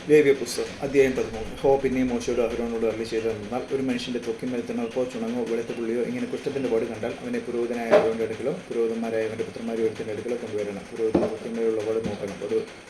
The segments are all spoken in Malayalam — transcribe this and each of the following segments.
ലേവ്യ പുസ്തകം അധ്യായം 13. പിന്നെയും മോശയോട് അഹരോനോട് അരുളിച്ചെയ്തതെന്നാൽ, ഒരു മനുഷ്യൻ്റെ ത്വക്കിന്മേൽ തിണർപ്പോ ചുണങ്ങോ വെളുത്ത പുള്ളിയോ ഇങ്ങനെ കുഷ്ഠത്തിൻ്റെ പാട് കണ്ടാൽ അവനെ പുരോഹിതനായ അഹരോന്റെ അടുക്കലോ പുരോഹിതന്മാരായ അവൻ്റെ പുത്രന്മാരും ഒരുത്തിൻ്റെ അടുക്കലോ കൊണ്ടുവരണം. പുരോഹിതന്റെ ത്വക്കിന്മേലുള്ള പാട് നോക്കണം.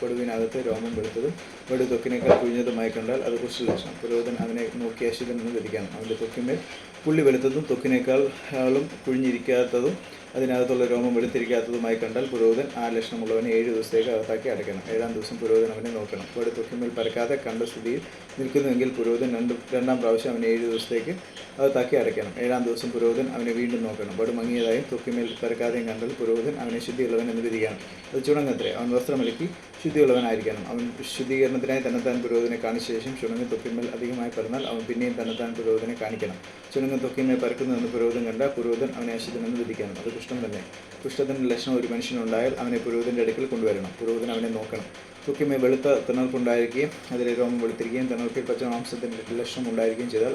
വടുവിനകത്ത് രോമം വെളുത്തതും വടു ത്വക്കിനേക്കാൾ കുഴിഞ്ഞതുമായി കണ്ടാൽ അത് കുഷ്ഠലക്ഷണം. പുരോഹിതൻ അവനെ നോക്കി അശുദ്ധനെന്ന് വിധിക്കണം. അവൻ്റെ ത്വക്കിന്മേൽ പുള്ളി വെളുത്തതും ത്വക്കിനേക്കാളും കുഴിഞ്ഞിരിക്കാത്തതും അതിനകത്തുള്ള രോമം വെളുത്തിരിക്കാത്തതുമായി കണ്ടാൽ പുരോഹിതൻ ആ ലക്ഷണമുള്ളവനെ 7 ദിവസത്തേക്ക് അകത്താക്കി അടയ്ക്കണം. 7-ാം ദിവസം പുരോഹിതൻ അവനെ നോക്കണം. വടു ത്വക്കിന്മേൽ പരക്കാതെ കണ്ട സ്ഥിതിയിൽ നിൽക്കുന്നുവെങ്കിൽ പുരോഹിതൻ രണ്ടാം പ്രാവശ്യം അവനെ 7 ദിവസത്തേക്ക് അകത്താക്കി അടയ്ക്കണം. 7-ാം ദിവസം പുരോഹിതൻ അവനെ വീണ്ടും നോക്കണം. വടു മങ്ങിയതായും ത്വക്കിന്മേൽ പരക്കാതെയും കണ്ടാൽ പുരോഹിതൻ അവനെ ശുദ്ധിയുള്ളവൻ എന്ന് വിധിക്കണം. അത് ചുണങ്ങത്രേ. അവൻ വസ്ത്രമലക്കി ശുദ്ധിയുള്ളവനായിരിക്കണം. അവൻ ശുദ്ധീകരണത്തിനായി തന്നെത്താൻ പുരോഹിതനെ കാണിച്ച ശേഷം ചുണങ്ങ് ത്വക്കിന്മേൽ അധികമായി പരന്നാൽ അവൻ പിന്നെയും തന്നെത്താൻ പുരോഹിതനെ കാണിക്കണം. ചുണങ്ങ് ത്വക്കിന്മേൽ പരക്കുന്നതെന്ന് പുരോഹിതൻ കണ്ട പുരോഹിതൻ അവനെ അശുദ്ധനെന്ന് വിധിക്കണം. അത് കുഷ്ഠം തന്നെ. കുഷ്ഠത്തിൻ്റെ ലക്ഷണം ഒരു മനുഷ്യനുണ്ടായാൽ അവനെ പുരോഹിതൻ്റെ അടുക്കൽ കൊണ്ടുവരണം. പുരോഹിതൻ അവനെ നോക്കണം. ത്വക്കിന്മേൽ വെളുത്ത തിണർപ്പുണ്ടായിരിക്കുകയും അതിലെ രോമം വെളുത്തിരിക്കുകയും തിണർപ്പിൽ പച്ചമാംസത്തിൻ്റെ ലക്ഷണം ഉണ്ടായിരിക്കുകയും ചെയ്താൽ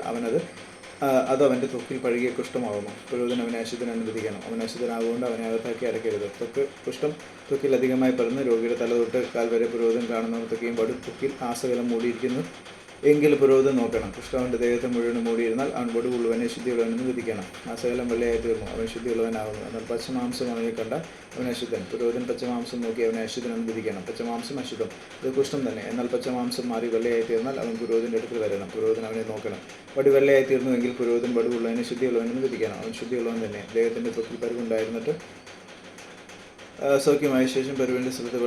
അത് അവൻ്റെ ത്വക്കിൽ പഴകിയ കുഷ്ഠമാകുന്നു. പുരോഹിതൻ അവനെ അശുദ്ധനെന്ന് വിധിക്കണം. അവൻ അശുദ്ധനാകുകൊണ്ട് അവനെ അകത്താക്കി അടയ്ക്കരുത്. കുഷ്ഠം ത്വക്കിൽ അധികമായി പരന്ന് രോഗിയുടെ തല തൊട്ട് കാൽ വരെ പുരോഹിതൻ കാണുന്നവർക്കൊക്കെയും വടു ത്വക്കിൽ ആസകലം മൂടിയിരിക്കുന്നു എങ്കിൽ പുരോഹിതൻ നോക്കണം. കുഷ്ഠം അവൻ്റെ ദേഹത്തെ മുഴുവൻ മൂടിയിരുന്നാൽ അവൻ വടുവുള്ളവനെ ശുദ്ധിയുള്ളവനെന്ന് വിധിക്കണം. ആസകലം വെള്ളയായി തീർന്നു, അവൻ ശുദ്ധിയുള്ളവനാകുന്നു. എന്നാൽ പച്ചമാംസം അവനെ കണ്ടാൽ അവൻ അശുദ്ധൻ. പുരോഹിതൻ പച്ചമാംസം നോക്കി അവനെ അശുദ്ധനെന്ന് വിധിക്കണം. പച്ചമാംസം അശുദ്ധം, ഇത് കുഷ്ഠം തന്നെ. എന്നാൽ പച്ചമാംസം മാറി വെള്ളയായി തീർന്നാൽ അവൻ പുരോഹിതൻ്റെ അടുക്കൽ വരണം. പുരോഹിതൻ അവനെ നോക്കണം. വടു വെള്ളയായി തീർന്നുവെങ്കിൽ പുരോഹിതൻ വടുവുള്ളവനെ ശുദ്ധിയുള്ളവനെന്ന് വിധിക്കണം. അവൻ ശുദ്ധിയുള്ളവൻ തന്നെ. ദേഹത്തിൻ്റെ ത്വക്കിൽ പരുവുണ്ടായിരുന്നിട്ട് സൗഖ്യമായ ശേഷം പരുവിൻ്റെ സ്ഥലത്ത്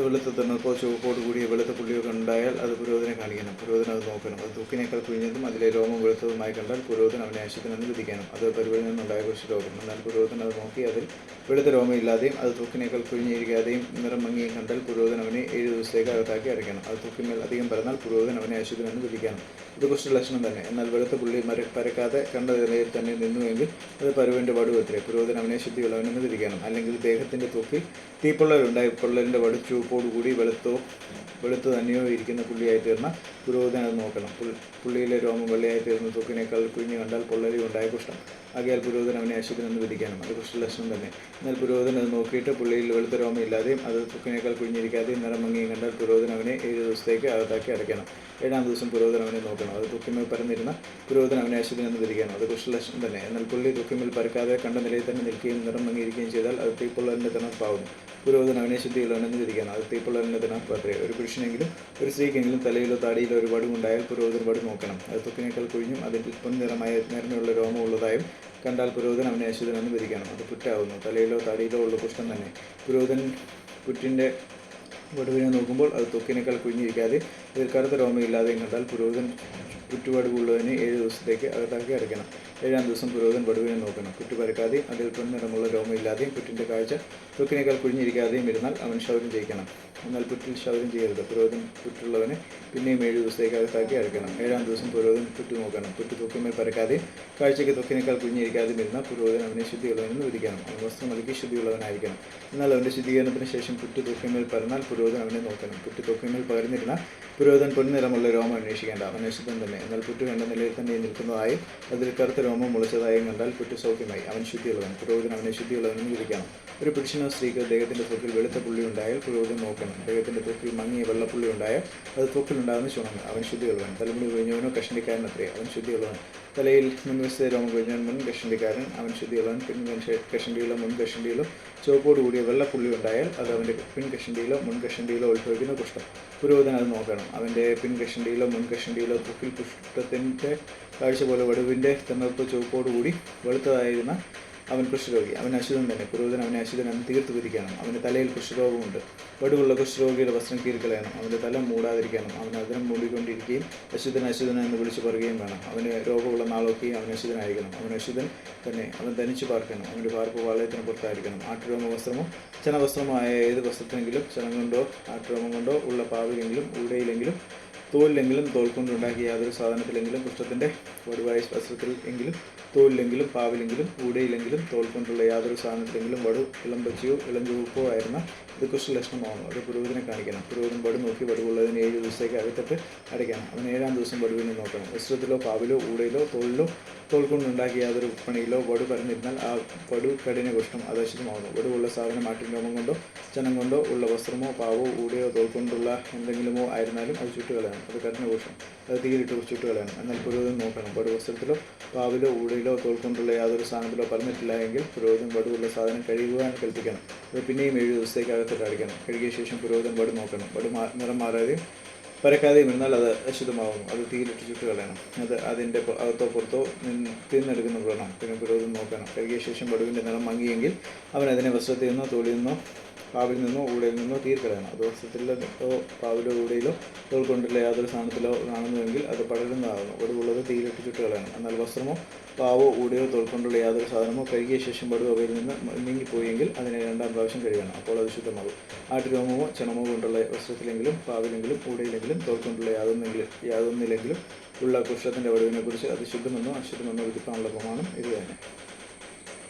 വെളുത്ത തിണർപ്പോ ചുവപ്പോട് കൂടിയ വെളുത്ത പുള്ളിയോ ഉണ്ടായാൽ അത് പുരോഹിതനെ കാണിക്കണം. പുരോഹിതൻ അത് നോക്കണം. അത് ത്വക്കിനേക്കാൾ കുഴിഞ്ഞതും അതിലെ രോമം വെളുത്തതുമായി കണ്ടാൽ പുരോഹിതൻ അവനെ അശുദ്ധനെന്ന് വിധിക്കണം. അത് പരുവിൽ നിന്നുണ്ടായ കുഷ്ഠരോഗം. എന്നാൽ പുരോഹിതൻ അത് നോക്കി അതിൽ വെളുത്ത രോമമില്ലാതെയും അത് ത്വക്കിനേക്കാൾ കുഴിഞ്ഞിരിക്കാതെയും നിറം മങ്ങിയും കണ്ടാൽ പുരോഹിതൻ അവനെ 7 ദിവസത്തേക്ക് അകത്താക്കി അടയ്ക്കണം. അത് ത്വക്കിന്മേൽ അധികം പരന്നാൽ പുരോഹിതൻ അവനെ അശുദ്ധനെന്ന് വിധിക്കണം. ഇത് കുഷ്ഠലക്ഷണം തന്നെ. എന്നാൽ വെളുത്ത പുള്ളി പരക്കാതെ കണ്ട നിലയിൽ തന്നെ നിന്നുവെങ്കിൽ അത് പരുവിൻ്റെ വടുവത്രേ. പുരോഹിതൻ അവനെ ശുദ്ധിയുള്ളവനെന്ന് വിധിക്കണം. അല്ലെങ്കിൽ ദേഹത്തിൻ്റെ ത്വക്കിൽ തീപ്പൊള്ളലുണ്ടായി പൊള്ളലിൻ്റെ വടു ചുവപ്പോടുകൂടി വെളുത്ത് തന്നെയോ ഇരിക്കുന്ന പുള്ളിയായി തീർന്ന പുരോഹിതൻ അത് നോക്കണം. പുള്ളിയിലെ രോമം വെള്ളയായി തീർന്ന ത്വക്കിനേക്കാൾ കുഴിഞ്ഞു കണ്ടാൽ പൊള്ളലി ഉണ്ടായ കുഷ്ഠം. ആകയാൽ പുരോഹിതൻ അവനെ അശുദ്ധനെന്ന് വിധിക്കണം. അത് കുഷ്ഠലക്ഷണം തന്നെ. എന്നാൽ പുരോഹിതൻ അത് നോക്കിയിട്ട് പുള്ളിയിൽ വെളുത്ത രോമം ഇല്ലാതെയും അത് ത്വക്കിനേക്കാൾ കുഴിഞ്ഞിരിക്കാതെയും നിറം മങ്ങിയും കണ്ടാൽ പുരോഹിതൻ അവനെ 7 ദിവസത്തേക്ക് അകത്താക്കി അടയ്ക്കണം. 7-ാം ദിവസം പുരോഹിതൻ അവനെ നോക്കണം. അത് ത്വക്കിന്മേൽ പരന്നിരുന്ന പുരോഹിതൻ അവനെ അശുദ്ധനെന്ന് വിധിക്കണം. അത് കുഷ്ഠലക്ഷണം തന്നെ. എന്നാൽ പുള്ളി ത്വക്കിന്മേൽ പരക്കാതെ കണ്ട നിലയിൽ തന്നെ നിൽക്കുകയും നിറം മങ്ങിയിരിക്കുകയും ചെയ്താൽ അത് തീപ്പൊള്ളലിൻ്റെ തിണർപ്പാവുന്നു. പുരോഹിതൻ അവനെ ശുദ്ധിയുള്ളവനെന്ന് വിധിക്കണം. അത് തീപ്പൊള്ളലിൻ്റെ തിണർപ്പത്രേ. ഒരു പുരുഷനെങ്കിലും ഒരു സ്ത്രീക്കെങ്കിലും തലയിലോ താടിയിലോ ഒരു വടുവുണ്ടായാൽ പുരോഹിതൻ വടു നോക്കണം. അത് ത്വക്കിനേക്കാൾ കുഴിഞ്ഞും അതിൽ പൊൻനിറമായ നേർമയുള്ള രോമമുള്ളതായും കണ്ടാൽ പുരോഹിതൻ അവനെ അശുദ്ധനെന്ന് വിധിക്കണം. അത് പുറ്റാവുന്നു. തലയിലോ താടിയിലോ ഉള്ള കുഷ്ഠം തന്നെ. പുരോഹിതൻ പുറ്റിൻ്റെ വടുവിനെ നോക്കുമ്പോൾ അത് ത്വക്കിനേക്കാൾ കുഴിഞ്ഞിരിക്കാതെ ഇതിൽ കറുത്ത രോമയില്ലാതെയും കണ്ടാൽ പുരോഹിതൻ പുറ്റുവടുവുള്ളതിന് 7 ദിവസത്തേക്ക് അകത്താക്കി അടയ്ക്കണം. 7-ാം ദിവസം പുരോഹിതൻ വടുവിനെ നോക്കണം. പുറ്റു പരക്കാതെയും അതിൽ പൊൻനിറമുള്ള രോമയില്ലാതെയും പുറ്റിൻ്റെ കാഴ്ച ത്വക്കിനേക്കാൾ കുഴിഞ്ഞിരിക്കാതെയും ഇരുന്നാൽ അവൻ ക്ഷൗരം ചെയ്യിക്കണം. എന്നാൽ പുറ്റിൽ ക്ഷൗരം ചെയ്യരുത്. പുരോഹിതൻ പുറ്റുള്ളവനെ പിന്നെയും 7 ദിവസത്തേക്ക് അകത്താക്കി അടയ്ക്കണം. 7-ാം ദിവസം പുരോഹിതൻ പുറ്റു നോക്കണം. പുറ്റു ത്വക്കിന്മേൽ പരക്കാതെയും കാഴ്ചയ്ക്ക് ത്വക്കിനേക്കാൾ കുഴിഞ്ഞിരിക്കാതെയും ഇരുന്നാൽ പുരോഹിതൻ അവനെ ശുദ്ധിയുള്ളവനെന്ന് വിധിക്കണം. അവൻ വസ്ത്രമലക്കി ശുദ്ധിയുള്ളവനായിരിക്കണം. എന്നാൽ അവൻ്റെ ശുദ്ധീകരണത്തിന് ശേഷം പുറ്റു ത്വക്കിന്മേൽ പരന്നാൽ പുരോഹിതൻ അവനെ നോക്കണം. പുറ്റു ത്വക്കിന്മേൽ പകർന്നിരുന്നാൽ പുരോഹിതൻ പൊൻനിറമുള്ള രോമം അന്വേഷിക്കേണ്ട. അവൻ അശുദ്ധൻ തന്നെ. എന്നാൽ പുറ്റു കണ്ട നിലയിൽ തന്നെ നിൽക്കുന്നതായും അതിൽ കറുത്ത രോമം മുളച്ചതായും കണ്ടാൽ പുറ്റു സൗഖ്യമായി. അവൻ ശുദ്ധിയുള്ളവൻ. പുരോഹിതൻ അവനെ ശുദ്ധിയുള്ളവനെന്ന് വിധിക്കണം. ഒരു പുരുഷനോ സ്ത്രീക്കോ ദേഹത്തിൻ്റെ ത്വക്കിൽ വെളുത്ത പുള്ളി ഉണ്ടായാൽ പുരോഹിതൻ നോക്കണം. ദേഹത്തിൻ്റെ ത്വക്കിൽ മങ്ങിയ വെള്ളപ്പുള്ളി ഉണ്ടായാൽ അത് ത്വക്കിലുണ്ടാകുന്ന ചുണങ്ങ്. അവൻ ശുദ്ധിയുള്ളവൻ. തലമുടി കൊഴിഞ്ഞവനോ കഷണ്ടിക്കാരനത്രേ. അവൻ ശുദ്ധിയുള്ളവൻ. തലയിൽ മുൻവശത്തെ രോമം കൊഴിഞ്ഞവൻ മുൻ കഷണ്ടിക്കാരൻ. അവൻ ശുദ്ധിയുള്ളവൻ. കഷണ്ടിയിലോ മുൻ കഷണ്ടിയിലോ ചുവപ്പോട് കൂടിയ വെള്ളപ്പുള്ളി ഉണ്ടായാൽ അത് അവൻ്റെ പിൻകഷണ്ടിയിലോ മുൻ കഷണ്ടിയിലോ ഉത്ഭവിക്കുന്ന കുഷ്ഠം. പുരോഹിതൻ അത് നോക്കണം. അവൻ്റെ പിൻകഷണ്ടിയിലോ മുൻ കഷണ്ടിയിലോ ത്വക്കിൽ കുഷ്ഠത്തിൻ്റെ കാഴ്ച പോലെ വടുവിൻ്റെ തിണർപ്പ് ചുവപ്പോടുകൂടി വെളുത്തതായിരുന്ന അവൻ കുഷ്ഠരോഗി. അവൻ അശുദ്ധൻ തന്നെ. പുരോഹിതൻ അവനെ അശുദ്ധനെന്ന് തീർത്ത് വിധിക്കണം. അവൻ്റെ തലയിൽ കുഷ്ഠരോഗമുണ്ട്. വടുവുള്ള കുഷ്ഠരോഗിയുടെ വസ്ത്രം കീറിക്കളയണം. അവൻ്റെ തല മൂടാതിരിക്കണം. അവൻ അതിനം മൂടിക്കൊണ്ടിരിക്കുകയും അശുദ്ധൻ എന്ന് വിളിച്ചു പറയുകയും വേണം. അവന് രോഗമുള്ള നാളൊക്കെയും അവൻ അശുദ്ധനായിരിക്കണം. അവൻ അശുദ്ധൻ തന്നെ. അവൻ ധനിച്ചു പാർക്കണം. അവൻ്റെ പാർപ്പ് പാളയത്തിന് പുറത്തായിരിക്കണം. ആട്ടുരോമ വസ്ത്രമോ ചണവസ്ത്രമോ ആയ ഏത് വസ്ത്രത്തിനെങ്കിലും ചണം കൊണ്ടോ ആട്ടുരോമം കൊണ്ടോ ഉള്ള പാവിലെങ്കിലും ഊടയിലെങ്കിലും തോലിലെങ്കിലും തോൽ കൊണ്ടുണ്ടാക്കിയ യാതൊരു സാധനത്തിലെങ്കിലും കുഷ്ഠത്തിൻ്റെ വടുവായ വസ്ത്രത്തിൽ എങ്കിലും തോലിലെങ്കിലും പാവിലെങ്കിലും ഊടയിലെങ്കിലും തോൽ കൊണ്ടുള്ള യാതൊരു സാധനത്തിലെങ്കിലും വടു ഇളം പച്ചയോ ഇളം ചുവപ്പോ ആയിരുന്ന ഇത് കുഷ്ഠലക്ഷണമാകുന്നു. അത് പുരോഹിതനെ കാണിക്കണം. പുരോഹിതൻ വടു നോക്കി വടുവുള്ളതിന് 7 ദിവസത്തേക്ക് അകത്തിട്ട് അടയ്ക്കണം. അവൻ 7-ാം ദിവസം വടുവിനെ നോക്കണം. വസ്ത്രത്തിലോ പാവിലോ ഊടയിലോ തോളിലോ തോൽ കൊണ്ടുണ്ടാക്കിയ യാതൊരു പണിയിലോ വടു പരന്നിരുന്നാൽ ആ വടു കഠിന കുഷ്ഠം അത് അശുദ്ധമാകുന്നു. വടുവുള്ള സാധനം ആട്ടിൻ രോമം കൊണ്ടോ ചണം കൊണ്ടോ ഉള്ള വസ്ത്രമോ പാവോ ഊടയോ തോൽ കൊണ്ടുള്ള എന്തെങ്കിലുമോ ആയിരുന്നാലും അത് ചുട്ടുകളയണം. അത് കഠിന കുഷ്ഠം. അത് തീയിലിട്ട് ചുട്ടുകളയണം. എന്നാൽ പുരോഹിതൻ നോക്കണം. വടു വസ്ത്രത്തിലോ പാവിലോ ഊടയിലോ തോൽ കൊണ്ടുള്ള യാതൊരു സാധനത്തിലോ പറഞ്ഞിട്ടില്ല എങ്കിൽ പുരോഹിതൻ വടുവുള്ള സാധനം കഴുകുവാൻ കൽപ്പിക്കണം. അത് പിന്നെയും 7 ദിവസത്തേക്ക് അകത്തിട്ട് അടയ്ക്കണം. കഴുകിയ ശേഷം പുരോഹിതൻ വടു നോക്കണം. വടു നിറം മാറാതെയും പരക്കാതെയും ഇരുന്നാൽ അത് അശുദ്ധമാകുന്നു. അത് തീയിലിട്ട് ചുട്ട് കളയണം. അത് അതിൻ്റെ അകത്തോ പുറത്തോ തിന്നെടുക്കുന്ന വ്രണം. പിന്നെ പുരോഹിതൻ നോക്കണം. കഴുകിയ ശേഷം വടുവിൻ്റെ നിറം മങ്ങിയെങ്കിൽ അവൻ അതിനെ വസ്ത്രത്തിൽ നിന്നോ തോളിൽ നിന്നോ പാവിൽ നിന്നോ ഊടയിൽ നിന്നോ തീർക്കളയണം. അത് വസ്ത്രത്തിലോ പാവിലോ ഊടയിലോ തോൾ കൊണ്ടുള്ള യാതൊരു സ്ഥാനത്തിലോ കാണുന്നുവെങ്കിൽ അത് പടരുന്നതാകുന്നു. വടുവുള്ളത് തീയിലിട്ട് ചുട്ട് കളയണം. എന്നാൽ വസ്ത്രമോ പാവോ ഊടയോ തോൾ കൊണ്ടുള്ള യാതൊരു സാധനമോ കഴുകിയ ശേഷം വടു അവയിൽ നിന്ന് നീങ്ങിപ്പോയെങ്കിൽ അതിനെ 2-ാം പ്രാവശ്യം കഴുകണം. അപ്പോൾ അത് ശുദ്ധമാകും. ആട്ടുരോമമോ ചണമോ കൊണ്ടുള്ള വസ്ത്രത്തിലെങ്കിലും പാവിലെങ്കിലും ഊടയിലെങ്കിലും തോൾ കൊണ്ടുള്ള യാതൊന്നിലെങ്കിലും ഉള്ള കുഷ്ഠത്തിൻ്റെ വടുവിനെക്കുറിച്ച് അത് ശുദ്ധമെന്നോ അശുദ്ധമെന്നോ വിധിക്കാനുള്ള പ്രമാണം ഇത് തന്നെ.